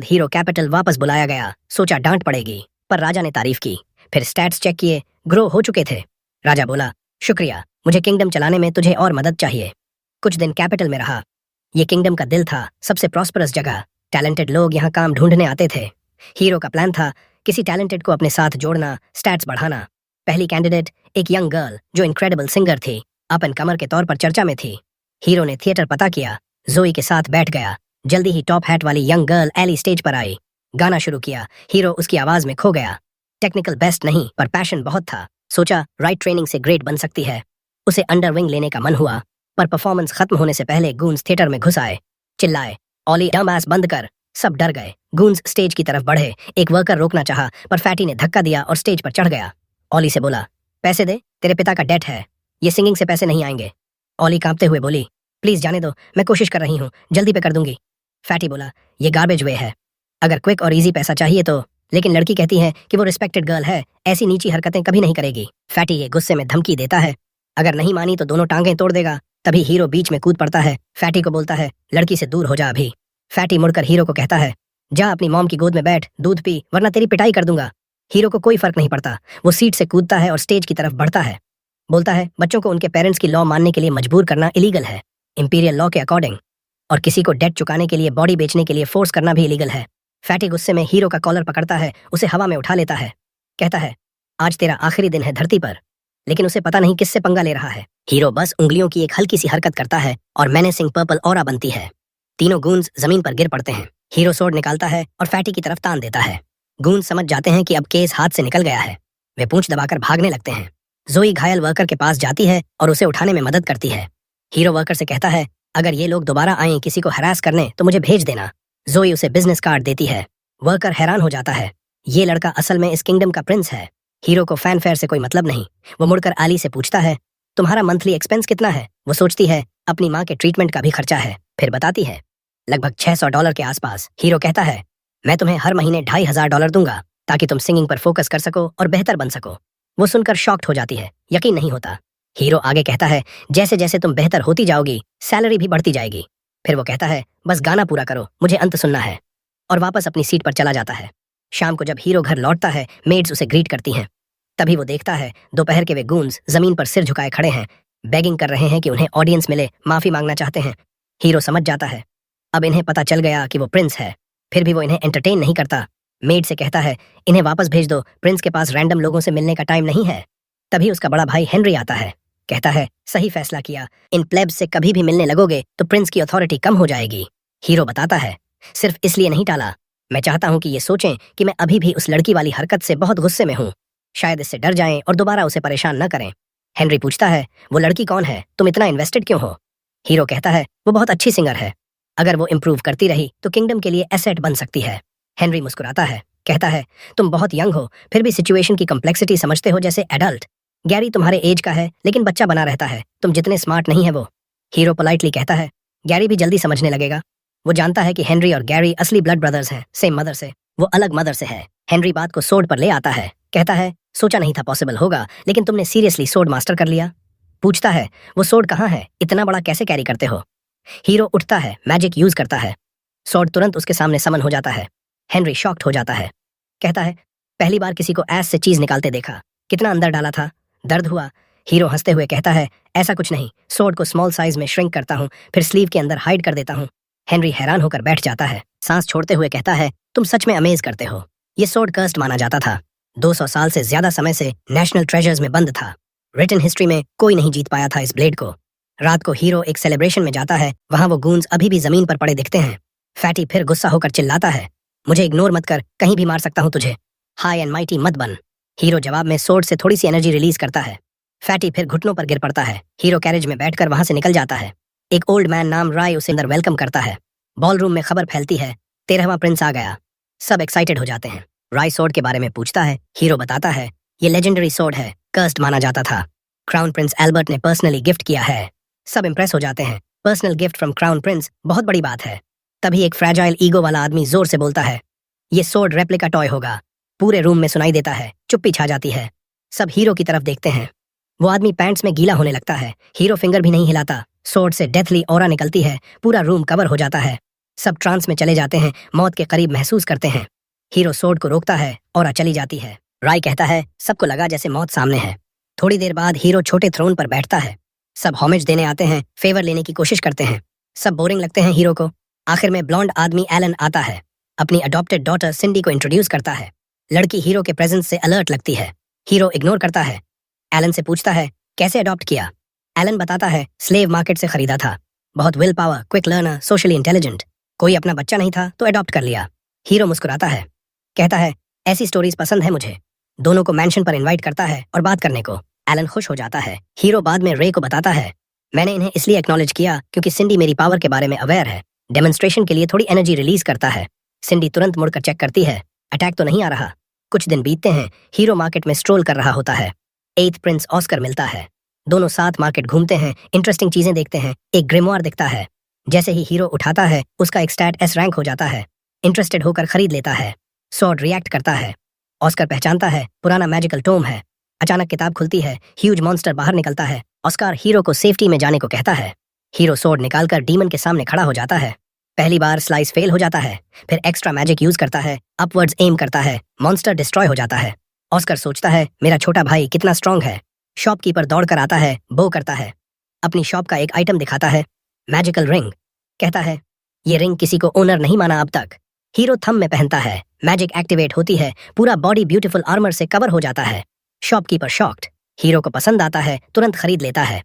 Hero capital वापस बुलाया गया। सोचा डांट पड़ेगी, पर राजा ने तारीफ की। फिर स्टैट्स चेक किए, ग्रो हो चुके थे। राजा बोला, शुक्रिया, मुझे किंगडम चलाने में तुझे और मदद चाहिए। कुछ दिन कैपिटल में रहा। ये किंगडम का दिल था, सबसे प्रॉस्परस जगह। टैलेंटेड लोग यहाँ काम ढूंढने आते थे। हीरो का प्लान था किसी टैलेंटेड को अपने साथ जोड़ना, स्टैट्स बढ़ाना। पहली कैंडिडेट एक यंग गर्ल जो इनक्रेडिबल सिंगर थी, अप एंड कमर के तौर पर चर्चा में थी। हीरो ने थिएटर पता किया, जोई के साथ बैठ गया। जल्दी ही टॉप हैट वाली यंग गर्ल एली स्टेज पर आई। गाना शुरू किया। हीरो उसकी आवाज में खो गया। टेक्निकल बेस्ट नहीं, पर पैशन बहुत था। सोचा राइट ट्रेनिंग से ग्रेट बन सकती है। उसे अंडर विंग लेने का मन हुआ, पर परफॉर्मेंस खत्म होने से पहले गूंज थिएटर में घुस आए। चिल्लाए, ऑली डम एस बंद कर। सब डर गए। गूंज स्टेज की तरफ बढ़े। एक वर्कर रोकना चाहा, पर फैटी ने धक्का दिया और स्टेज पर चढ़ गया। ऑली से बोला, पैसे दे, तेरे पिता का डेट है। ये सिंगिंग से पैसे नहीं आएंगे। ऑली कांपते हुए बोली, प्लीज जाने दो, मैं कोशिश कर रही हूँ, जल्दी पे कर दूंगी। फैटी बोला, ये गार्बेज वे है। अगर क्विक और इजी पैसा चाहिए तो, लेकिन लड़की कहती है कि वो रिस्पेक्टेड गर्ल है, ऐसी नीची हरकतें कभी नहीं करेगी। फैटी ये गुस्से में धमकी देता है, अगर नहीं मानी तो दोनों टांगें तोड़ देगा। तभी हीरो बीच में कूद पड़ता है। फैटी को बोलता है, लड़की से दूर हो जा अभी। फैटी मुड़कर हीरो को कहता है, जा अपनी मॉम की गोद में बैठ, दूध पी, वरना तेरी पिटाई कर दूंगा। हीरो को कोई फर्क नहीं पड़ता। वो सीट से कूदता है और स्टेज की तरफ बढ़ता है। बोलता है, बच्चों को उनके पेरेंट्स की लॉ मानने के लिए मजबूर करना इलीगल है, इंपीरियल लॉ के अकॉर्डिंग। और किसी को डेट चुकाने के लिए बॉडी बेचने के लिए फोर्स करना भी इलीगल है। फैटी गुस्से में हीरो का कॉलर पकड़ता है, उसे हवा में उठा लेता है। कहता है, आज तेरा आखिरी दिन है धरती पर। लेकिन उसे पता नहीं किससे पंगा ले रहा है। हीरो बस उंगलियों की एक हल्की सी हरकत करता है और मेनेसिंग पर्पल ऑरा बनती है। तीनों गूंज जमीन पर गिर पड़ते हैं। हीरो सोर्ड निकालता है और फैटी की तरफ तान देता है। गूंज समझ जाते हैं कि अब केस हाथ से निकल गया है। वे पूंछ दबाकर भागने लगते हैं। जोई घायल वर्कर के पास जाती है और उसे उठाने में मदद करती है। हीरो वर्कर से कहता है, अगर ये लोग दोबारा आए किसी को हरास करने तो मुझे भेज देना। जोई उसे बिजनेस कार्ड देती है। वर्कर हैरान हो जाता है, ये लड़का असल में इस किंगडम का प्रिंस है। हीरो को फैन फेयर से कोई मतलब नहीं। वो मुड़कर आली से पूछता है, तुम्हारा मंथली एक्सपेंस कितना है? वो सोचती है, अपनी माँ के ट्रीटमेंट का भी खर्चा है। फिर बताती है, लगभग $600 के आसपास। हीरो कहता है, मैं तुम्हें हर महीने $2500 दूंगा, ताकि तुम सिंगिंग पर फोकस कर सको और बेहतर बन सको। वो सुनकर शॉक्ड हो जाती है, यकीन नहीं होता। हीरो आगे कहता है, जैसे जैसे तुम बेहतर होती जाओगी, सैलरी भी बढ़ती जाएगी। फिर वो कहता है, बस गाना पूरा करो, मुझे अंत सुनना है। और वापस अपनी सीट पर चला जाता है। शाम को जब हीरो घर लौटता है, मेड्स उसे ग्रीट करती हैं। तभी वो देखता है, दोपहर के वे गूंज जमीन पर सिर झुकाए खड़े हैं, बेगिंग कर रहे हैं कि उन्हें ऑडियंस मिले, माफी मांगना चाहते हैं। हीरो समझ जाता है, अब इन्हें पता चल गया कि वो प्रिंस है। फिर भी वो इन्हें एंटरटेन नहीं करता। मेड से कहता है, इन्हें वापस भेज दो, प्रिंस के पास रैंडम लोगों से मिलने का टाइम नहीं है। तभी उसका बड़ा भाई हेनरी आता है। कहता है, सही फैसला किया, इन प्लेब्स से कभी भी मिलने लगोगे तो प्रिंस की अथॉरिटी कम हो जाएगी। हीरो बताता है, सिर्फ इसलिए नहीं टाला, मैं चाहता हूँ कि ये सोचें कि मैं अभी भी उस लड़की वाली हरकत से बहुत गुस्से में हूँ। शायद इससे डर जाएं और दोबारा उसे परेशान न करें। हेनरी पूछता है, वो लड़की कौन है? तुम इतना इन्वेस्टेड क्यों हो? हीरो कहता है, वो बहुत अच्छी सिंगर है, अगर वो इम्प्रूव करती रही तो किंगडम के लिए एसेट बन सकती है। हेनरी मुस्कुराता है, कहता है, तुम बहुत यंग हो, फिर भी सिचुएशन की कम्प्लेक्सिटी समझते हो जैसे एडल्ट। गैरी तुम्हारे एज का है, लेकिन बच्चा बना रहता है, तुम जितने स्मार्ट नहीं है वो। हीरो पोलाइटली कहता है, गैरी भी जल्दी समझने लगेगा। वो जानता है कि हेनरी और गैरी असली ब्लड ब्रदर्स हैं, सेम मदर से। वो अलग मदर से है। हेनरी बात को सोड पर ले आता है। कहता है, सोचा नहीं था पॉसिबल होगा, लेकिन तुमने सीरियसली सोड मास्टर कर लिया। पूछता है, वो सोड कहाँ है? इतना बड़ा कैसे कैरी करते हो? हीरो उठता है, मैजिक यूज करता है। सोड तुरंत उसके सामने समन हो जाता है। हेनरी शॉक्ड हो जाता है। कहता है, पहली बार किसी को ऐस से चीज निकालते देखा, कितना अंदर डाला था, दर्द हुआ? हीरो हंसते हुए कहता है, ऐसा कुछ नहीं, सोड को स्मॉल साइज में श्रिंक करता हूँ, फिर स्लीव के अंदर हाइड कर देता हूँ। हेनरी हैरान होकर बैठ जाता है। सांस छोड़ते हुए कहता है, तुम सच में अमेज करते हो। ये सोड कर्स्ड माना जाता था। 200 साल से ज्यादा समय से नेशनल ट्रेजर्स में बंद था। रिटन हिस्ट्री में कोई नहीं जीत पाया था इस ब्लेड को। रात को हीरो एक सेलिब्रेशन में जाता है, वहां वो गूंज अभी भी जमीन पर पड़े दिखते हैं। फैटी फिर गुस्सा होकर चिल्लाता है, मुझे इग्नोर मत कर, कहीं भी मार सकता हूँ तुझे, हाई एंड माइटी मत बन। हीरो जवाब में सोड से थोड़ी सी एनर्जी रिलीज करता है। फैटी फिर घुटनों पर गिर पड़ता है। हीरो कैरेज में बैठकर वहां से निकल जाता है। एक ओल्ड मैन नाम राय उसे अंदर वेलकम करता है। बॉल रूम में खबर फैलती है, 13वां प्रिंस आ गया। सब एक्साइटेड हो जाते हैं। राय सोड के बारे में पूछता है। हीरो बताता है, ये लेजेंडरी सोड है, कर्स्ड माना जाता था, क्राउन प्रिंस एल्बर्ट ने पर्सनली गिफ्ट किया है। सब इंप्रेस हो जाते हैं। Personal gift from crown Prince, बहुत बड़ी बात है। तभी एक फ्रैजाइल ईगो वाला आदमी जोर से बोलता है, ये सोड रेप्लिका टॉय होगा। पूरे रूम में सुनाई देता है, चुप्पी छा जाती है। सब हीरो की तरफ देखते हैं। वो आदमी पैंट्स में गीला होने लगता है। हीरो फिंगर भी नहीं हिलाता। सोड से डेथली ऑरा निकलती है, पूरा रूम कवर हो जाता है। सब ट्रांस में चले जाते हैं, मौत के करीब महसूस करते हैं। हीरो सोर्ड को रोकता है और चली जाती है। राय कहता है सबको लगा जैसे मौत सामने है। थोड़ी देर बाद हीरो छोटे थ्रोन पर बैठता है। सब होमेज देने आते हैं, फेवर लेने की कोशिश करते हैं। सब बोरिंग लगते हैं हीरो को। आखिर में ब्लॉन्ड आदमी एलन आता है। अपनी अडॉप्टेड डॉटर सिंडी को इंट्रोड्यूस करता है। लड़की हीरो के प्रेजेंस से अलर्ट लगती है। हीरो इग्नोर करता है। एलन से पूछता है कैसे अडॉप्ट किया। एलन बताता है स्लेव मार्केट से खरीदा था। बहुत will power, quick learner, socially intelligent. कोई अपना बच्चा नहीं था तो अडॉप्ट कर लिया। हीरो मुस्कुराता है, कहता है ऐसी स्टोरीज पसंद है मुझे। दोनों को मैंशन पर इनवाइट करता है और बात करने को। एलन खुश हो जाता है। हीरो बाद में रे को बताता है मैंने इन्हें इसलिए एक्नॉलेज किया क्योंकि सिंडी मेरी पावर के बारे में अवेयर है। डेमोन्स्ट्रेशन के लिए थोड़ी एनर्जी रिलीज करता है। सिंडी तुरंत मुड़कर चेक करती है, अटैक तो नहीं आ रहा। कुछ दिन बीतते हैं। हीरो मार्केट में स्ट्रोल कर रहा होता है। 8th प्रिंस ऑस्कर मिलता है। दोनों साथ मार्केट घूमते हैं, इंटरेस्टिंग चीजें देखते हैं। एक ग्रिमोयर दिखता है। जैसे ही हीरो उठाता है उसका एक स्टैट S रैंक हो जाता है। इंटरेस्टेड होकर खरीद लेता है। सॉर्ड रिएक्ट करता है। ऑस्कर पहचानता है पुराना मैजिकल टोम है। अचानक किताब खुलती है, ह्यूज मॉन्स्टर बाहर निकलता है। ऑस्कर हीरो को सेफ्टी में जाने को कहता है। हीरो सॉर्ड निकालकर डीमन के सामने खड़ा हो जाता है। पहली बार स्लाइस फेल हो जाता है, फिर एक्स्ट्रा मैजिक यूज करता है, अपवर्ड्स एम करता है, मॉन्स्टर डिस्ट्रॉय हो जाता है। ऑस्कर सोचता है मेरा छोटा भाई कितना स्ट्रांग है। शॉपकीपर दौड़कर आता है, बो करता है। अपनी शॉप का एक आइटम दिखाता है, मैजिकल रिंग। कहता है ये रिंग किसी को ओनर नहीं माना अब तक। हीरो थंब में पहनता है, मैजिक एक्टिवेट होती है, पूरा बॉडी ब्यूटीफुल आर्मर से कवर हो जाता है। Shopkeeper shocked. हीरो को पसंद आता है, तुरंत खरीद लेता है।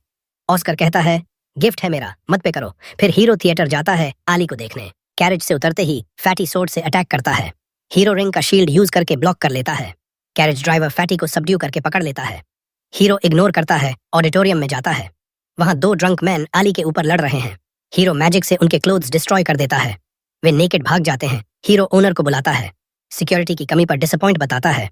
ऑस्कर कहता है गिफ्ट है मेरा, मत पे करो। फिर हीरो थिएटर जाता है आली को देखने। कैरेज से उतरते ही फैटी सोर्ड से अटैक करता है। हीरो रिंग का शील्ड यूज करके ब्लॉक कर लेता है। कैरेज ड्राइवर फैटी को सबड्यू करके पकड़ लेता है। हीरो इग्नोर करता है, ऑडिटोरियम में जाता है। वहां 2 ड्रंक मैन आली के ऊपर लड़ रहे हैं। हीरो मैजिक से उनके क्लोथ्स डिस्ट्रॉय कर देता है। वे नेकेड भाग जाते हैं। हीरो ओनर को बुलाता है। सिक्योरिटी की कमी पर डिसअपॉइंट बताता है।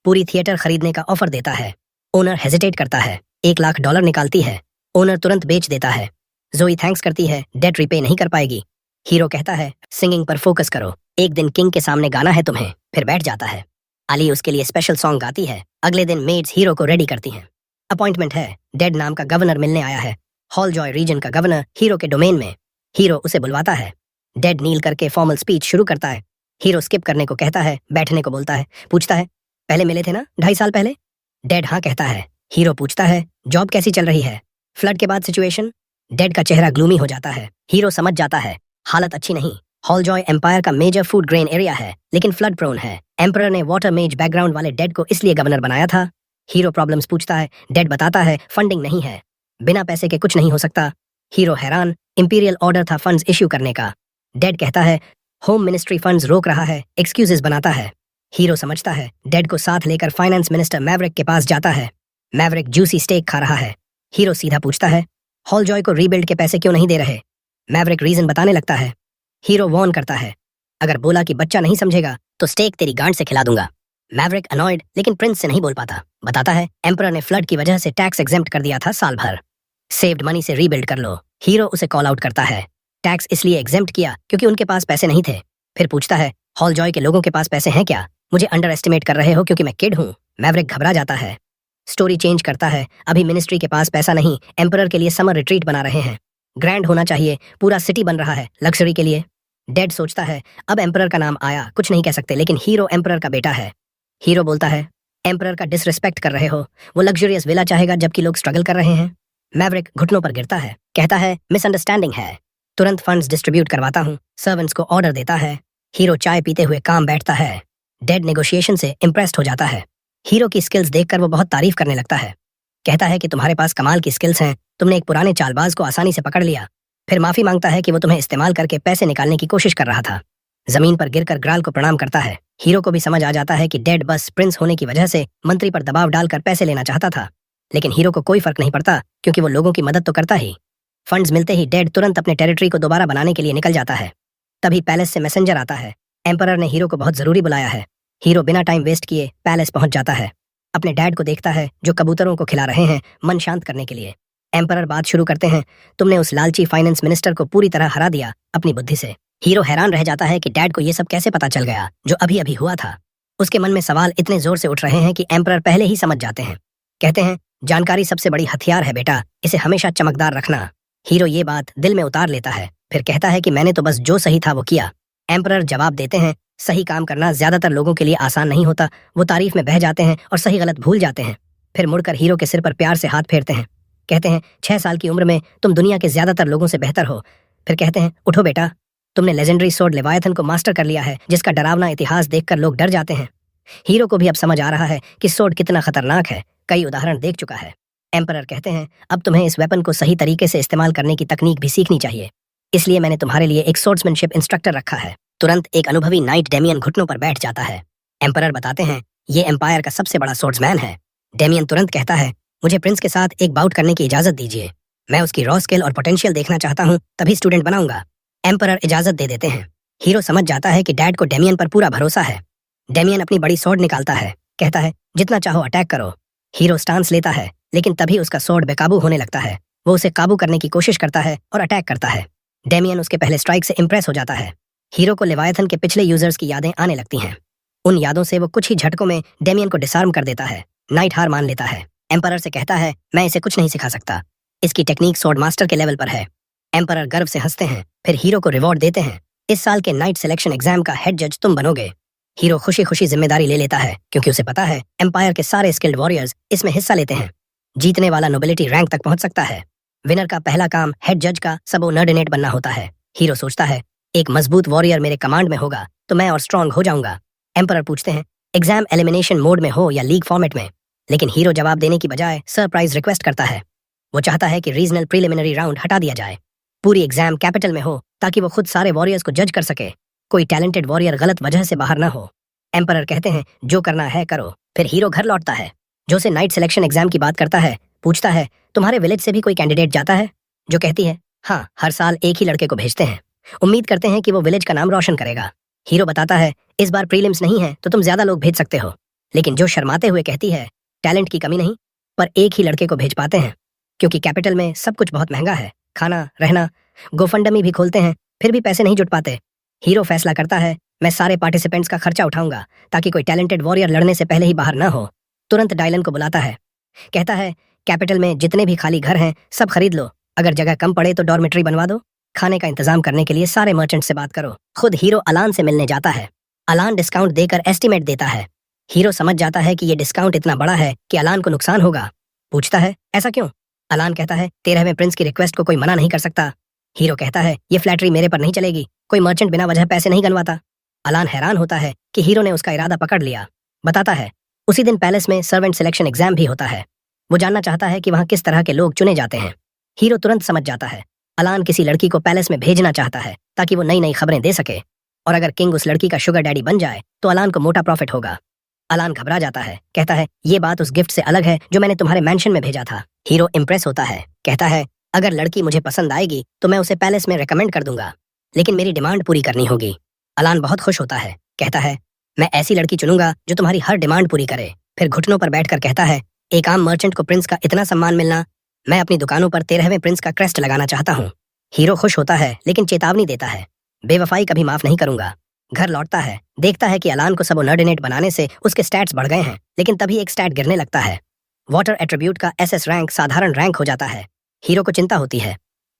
पूरी थिएटर खरीदने का ऑफर देता है। ओनर हेजिटेट करता है। $1 लाख निकालती है। ओनर तुरंत बेच देता है। जोई थैंक्स करती है, डेट रिपे नहीं कर पाएगी। हीरो कहता है सिंगिंग पर फोकस करो, एक दिन किंग के सामने गाना है तुम्हें। फिर बैठ जाता है। अली उसके लिए स्पेशल सॉन्ग गाती है। अगले दिन मेड्स हीरो को रेडी करती हैं। अपॉइंटमेंट है, डेड नाम का गवर्नर मिलने आया है। हॉल जॉय रीजन का गवर्नर हीरो के डोमेन में। हीरो उसे बुलवाता है। डेड नील करके फॉर्मल स्पीच शुरू करता है। हीरो स्किप करने को कहता है, बैठने को बोलता है। पूछता है पहले मिले थे ना 2.5 साल पहले। डेड हाँ कहता है। हीरो पूछता है जॉब कैसी चल रही है, फ्लड के बाद सिचुएशन। डेड का चेहरा ग्लूमी हो जाता है। हीरो समझ जाता है हालत अच्छी नहीं। हॉल जॉय एम्पायर का मेजर फूड ग्रेन एरिया है, लेकिन फ्लड प्रोन है। एम्परर ने वाटर मेज बैकग्राउंड वाले डेड को इसलिए गवर्नर बनाया था। हीरो प्रॉब्लम्स पूछता है। डेड बताता है फंडिंग नहीं है, बिना पैसे के कुछ नहीं हो सकता। हीरो हैरान, इंपीरियल ऑर्डर था फंड्स इश्यू करने का। डेड कहता है होम मिनिस्ट्री फंड्स रोक रहा है, एक्सक्यूजेस बनाता है। हीरो समझता है। डेड को साथ लेकर फाइनेंस मिनिस्टर मैवरिक के पास जाता है। मैवरिक जूसी स्टेक खा रहा है। हीरो सीधा पूछता है हॉल जॉय को रीबिल्ड के पैसे क्यों नहीं दे रहे। मैवरिक रीजन बताने लगता है। हीरो वॉर्न करता है, अगर बोला कि बच्चा नहीं समझेगा तो स्टेक तेरी गांड से खिला दूंगा। मैवरिक अनॉयड लेकिन प्रिंस से नहीं बोल पाता। बताता है एम्परर ने फ्लड की वजह से टैक्स एग्जेम्प्ट कर दिया था साल भर। सेव्ड मनी से रीबिल्ड कर लो। हीरो उसे कॉल आउट करता है। टैक्स इसलिए एग्जेम्प्ट किया क्योंकि उनके पास पैसे नहीं थे। फिर पूछता है हॉल जॉय के लोगों के पास पैसे हैं क्या, मुझे अंडर एस्टिमेट कर रहे हो क्योंकि मैं किड हूँ। मैवरिक घबरा जाता है। स्टोरी चेंज करता है। अभी मिनिस्ट्री के पास पैसा नहीं, एम्परर के लिए समर रिट्रीट बना रहे हैं। ग्रैंड होना चाहिए, पूरा सिटी बन रहा है लग्जरी के लिए। डेड सोचता है अब एम्परर का नाम आया, कुछ नहीं कह सकते, लेकिन हीरो एम्परर का बेटा है। हीरो बोलता है एम्परर का डिसरिस्पेक्ट कर रहे हो, वो लग्जरियस विला चाहेगा जबकि लोग स्ट्रगल कर रहे हैं। मैवरिक घुटनों पर गिरता है, कहता है मिसअंडरस्टैंडिंग है, तुरंत फंड्स डिस्ट्रीब्यूट करवाता हूँ। सर्वेंट्स को ऑर्डर देता है। हीरो चाय पीते हुए काम बैठता है। डेड नेगोशिएशन से इम्प्रेस्ड हो जाता है। हीरो की स्किल्स देखकर वो बहुत तारीफ करने लगता है। कहता है कि तुम्हारे पास कमाल की स्किल्स हैं, तुमने एक पुराने चालबाज को आसानी से पकड़ लिया। फिर माफी मांगता है कि वो तुम्हें इस्तेमाल करके पैसे निकालने की कोशिश कर रहा था। जमीन पर गिरकर ग्राल को प्रणाम करता है। हीरो को भी समझ आ जाता है कि डेड बस प्रिंस होने की वजह से मंत्री पर दबाव डालकर पैसे लेना चाहता था, लेकिन हीरो को कोई फर्क नहीं पड़ता क्योंकि वो लोगों की मदद तो करता ही। फंड्स मिलते ही डेड तुरंत अपने टेरिटरी को दोबारा बनाने के लिए निकल जाता है। तभी पैलेस से मैसेंजर आता है। एम्परर ने हीरो को बहुत जरूरी बुलाया है। हीरो बिना टाइम वेस्ट किए पैलेस पहुंच जाता है। अपने डैड को देखता है जो कबूतरों को खिला रहे हैं मन शांत करने के लिए। एम्परर बात शुरू करते हैं, तुमने उस लालची फाइनेंस मिनिस्टर को पूरी तरह हरा दिया अपनी बुद्धि से। हीरो हैरान रह जाता है कि डैड को ये सब कैसे पता चल गया जो अभी अभी हुआ था। उसके मन में सवाल इतने जोर से उठ रहे हैं कि एम्परर पहले ही समझ जाते हैं। कहते हैं जानकारी सबसे बड़ी हथियार है बेटा, इसे हमेशा चमकदार रखना। हीरो ये बात दिल में उतार लेता है। फिर कहता है कि मैंने तो बस जो सही था वो किया। एम्परर जवाब देते हैं, सही काम करना ज्यादातर लोगों के लिए आसान नहीं होता। वो तारीफ में बह जाते हैं और सही गलत भूल जाते हैं। फिर मुड़कर हीरो के सिर पर प्यार से हाथ फेरते हैं। कहते हैं, 6 साल की उम्र में तुम दुनिया के ज्यादातर लोगों से बेहतर हो। फिर कहते हैं, उठो बेटा, तुमने लेजेंडरी सोर्ड लेवायथन को मास्टर कर लिया है, जिसका डरावना इतिहास देखकर लोग डर जाते हैं। हीरो को भी अब समझ आ रहा है कि सोर्ड कितना खतरनाक है, कई उदाहरण देख चुका है। एम्परर कहते हैं, अब तुम्हें इस वेपन को सही तरीके से इस्तेमाल करने की तकनीक भी सीखनी चाहिए, इसलिए मैंने तुम्हारे लिए एक सोर्ड्समैनशिप इंस्ट्रक्टर रखा है। तुरंत एक अनुभवी नाइट डेमियन घुटनों पर बैठ जाता है। एम्परर बताते हैं, ये एम्पायर का सबसे बड़ा सोर्ड्समैन है। डेमियन तुरंत कहता है, मुझे प्रिंस के साथ एक बाउट करने की इजाजत दीजिए। मैं उसकी रॉ स्किल और पोटेंशियल देखना चाहता हूँ, तभी स्टूडेंट बनाऊंगा। एम्परर इजाजत दे देते हैं। हीरो समझ जाता है कि डैड को डेमियन पर पूरा भरोसा है। डेमियन अपनी बड़ी सोर्ड निकालता है, कहता है, जितना चाहो अटैक करो। हीरो स्टांस लेता है, लेकिन तभी उसका सोर्ड बेकाबू होने लगता है। वो उसे काबू करने की कोशिश करता है और अटैक करता है। डेमियन उसके पहले स्ट्राइक से इंप्रेस हो जाता है। हीरो को लेवायथन के पिछले यूजर्स की यादें आने लगती हैं। उन यादों से वो कुछ ही झटकों में डेमियन को डिसआर्म कर देता है। नाइट हार मान लेता है। एम्परर से कहता है, मैं इसे कुछ नहीं सिखा सकता, इसकी टेक्निक सोर्ड मास्टर के लेवल पर है। एम्परर गर्व से हंसते हैं, फिर हीरो को रिवॉर्ड देते हैं। इस साल के नाइट सिलेक्शन एग्जाम का हेड जज तुम बनोगे। हीरो खुशी खुशी जिम्मेदारी ले लेता है, क्योंकि उसे पता है एम्पायर के सारे स्किल्ड वॉरियर्स इसमें हिस्सा लेते हैं। जीतने वाला नोबिलिटी रैंक तक पहुंच सकता है। विनर का पहला काम हेड जज का सबऑर्डिनेट बनना होता है। हीरो सोचता है, एक मजबूत वॉरियर मेरे कमांड में होगा तो मैं और स्ट्रांग हो जाऊंगा। एम्परर पूछते हैं, एग्जाम एलिमिनेशन मोड में हो या लीग फॉर्मेट में, लेकिन हीरो जवाब देने की बजाय सरप्राइज रिक्वेस्ट करता है। वो चाहता है कि रीजनल प्रीलिमिनरी राउंड हटा दिया जाए, पूरी एग्जाम कैपिटल में हो, ताकि वो खुद सारे वॉरियर्स को जज कर सके, कोई टैलेंटेड वॉरियर गलत वजह से बाहर ना हो। एम्परर कहते हैं, जो करना है करो। फिर हीरो घर लौटता है। जो से नाइट सिलेक्शन एग्जाम की बात करता है, पूछता है, तुम्हारे विलेज से भी कोई कैंडिडेट जाता है? जो कहती है, हाँ, हर साल एक ही लड़के को भेजते हैं, उम्मीद करते हैं कि वो विलेज का नाम रोशन करेगा। हीरो बताता है, इस बार प्रीलिम्स नहीं है तो तुम ज्यादा लोग भेज सकते हो। लेकिन जो शर्माते हुए कहती है, टैलेंट की कमी नहीं, पर एक ही लड़के को भेज पाते हैं, क्योंकि कैपिटल में सब कुछ बहुत महंगा है, खाना, रहना, गोफंडमी भी खोलते हैं, फिर भी पैसे नहीं जुट पाते। हीरो फैसला करता है, मैं सारे पार्टिसिपेंट्स का खर्चा उठाऊंगा, ताकि कोई टैलेंटेड वॉरियर लड़ने से पहले ही बाहर ना हो। तुरंत डायलन को बुलाता है, कहता है, कैपिटल में जितने भी खाली घर हैं सब खरीद लो, अगर जगह कम पड़े तो डॉर्मेट्री बनवा दो। खाने का इंतजाम करने के लिए सारे मर्चेंट से बात करो। खुद हीरो अलान से मिलने जाता है। अलान डिस्काउंट देकर एस्टिमेट देता है। हीरो समझ जाता है कि ये डिस्काउंट इतना बड़ा है कि अलान को नुकसान होगा। पूछता है, ऐसा क्यों? अलान कहता है, 13वें प्रिंस की रिक्वेस्ट को कोई मना नहीं कर सकता। हीरो कहता है, ये फ्लैटरी मेरे पर नहीं चलेगी, कोई मर्चेंट बिना वजह पैसे नहीं गनवाता। अलान हैरान होता है कि हीरो ने उसका इरादा पकड़ लिया। बताता है, उसी दिन पैलेस में सर्वेंट सिलेक्शन एग्जाम भी होता है। वो जानना चाहता है कि वहाँ किस तरह के लोग चुने जाते हैं। हीरो तुरंत समझ जाता है, अलान किसी लड़की को पैलेस में भेजना चाहता है ताकि वो नई नई खबरें दे सके, और अगर किंग उस लड़की का शुगर डैडी बन जाए तो अलान को मोटा प्रॉफिट होगा। अलान घबरा जाता है, कहता है, ये बात उस गिफ्ट से अलग है जो मैंने तुम्हारे मैंशन में भेजा था। हीरो इंप्रेस होता है, कहता है, अगर लड़की मुझे पसंद आएगी तो मैं उसे पैलेस में रेकमेंड कर दूंगा, लेकिन मेरी डिमांड पूरी करनी होगी। अलान बहुत खुश होता है, कहता है, मैं ऐसी लड़की चुनूंगा जो तुम्हारी हर डिमांड पूरी करे। फिर घुटनों पर बैठकर कहता है, एक आम मर्चेंट को प्रिंस का इतना सम्मान मिलना, मैं अपनी दुकानों पर 13वें प्रिंस का क्रेस्ट लगाना चाहता हूँ। हीरो खुश होता है, लेकिन चेतावनी देता है, बेवफाई कभी माफ नहीं करूंगा। घर लौटता है, देखता है कि अलान को सबऑर्डिनेट बनाने से उसके स्टैट्स बढ़ गए हैं, लेकिन तभी एक स्टैट गिरने लगता है। वाटर एट्रीब्यूट का एसएस रैंक साधारण रैंक हो जाता है। हीरो को चिंता होती है,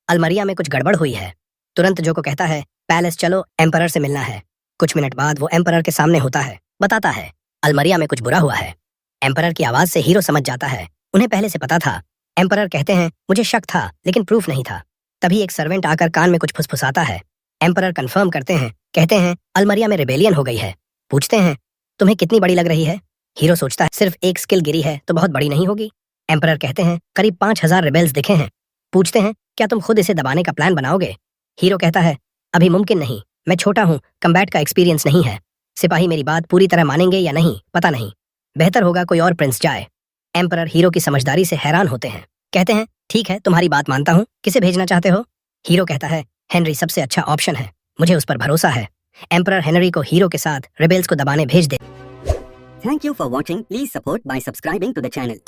अलमरिया में कुछ गड़बड़ हुई है। तुरंत जो को कहता है, पैलेस चलो, एम्परर से मिलना है। कुछ मिनट बाद वो एम्परर के सामने होता है, बताता है, अलमरिया में कुछ बुरा हुआ है। एम्परर की आवाज से हीरो समझ जाता है, उन्हें पहले से पता था। एम्परर कहते हैं, मुझे शक था लेकिन प्रूफ नहीं था। तभी एक सर्वेंट आकर कान में कुछ फुसफुसाता है। एम्परर कंफर्म करते हैं, कहते हैं, अलमरिया में रिबेलियन हो गई है। पूछते हैं, तुम्हें कितनी बड़ी लग रही है? हीरो सोचता है, सिर्फ एक स्किल गिरी है तो बहुत बड़ी नहीं होगी। एम्परर कहते हैं, करीब 5000 रिबेल्स दिखे हैं। पूछते हैं, क्या तुम खुद इसे दबाने का प्लान बनाओगे? हीरो कहता है, अभी मुमकिन नहीं, मैं छोटा हूँ, कम्बैट का एक्सपीरियंस नहीं है। सिपाही मेरी बात पूरी तरह मानेंगे या नहीं पता नहीं, बेहतर होगा कोई और प्रिंस जाए। एम्परर हीरो की समझदारी से हैरान होते हैं, कहते हैं, ठीक है, तुम्हारी बात मानता हूँ, किसे भेजना चाहते हो? हीरो कहता है, हेनरी सबसे अच्छा ऑप्शन है, मुझे उस पर भरोसा है। एम्परर हेनरी को हीरो के साथ रिबेल्स को दबाने भेज दे। Thank you for watching. Please support by subscribing to the channel.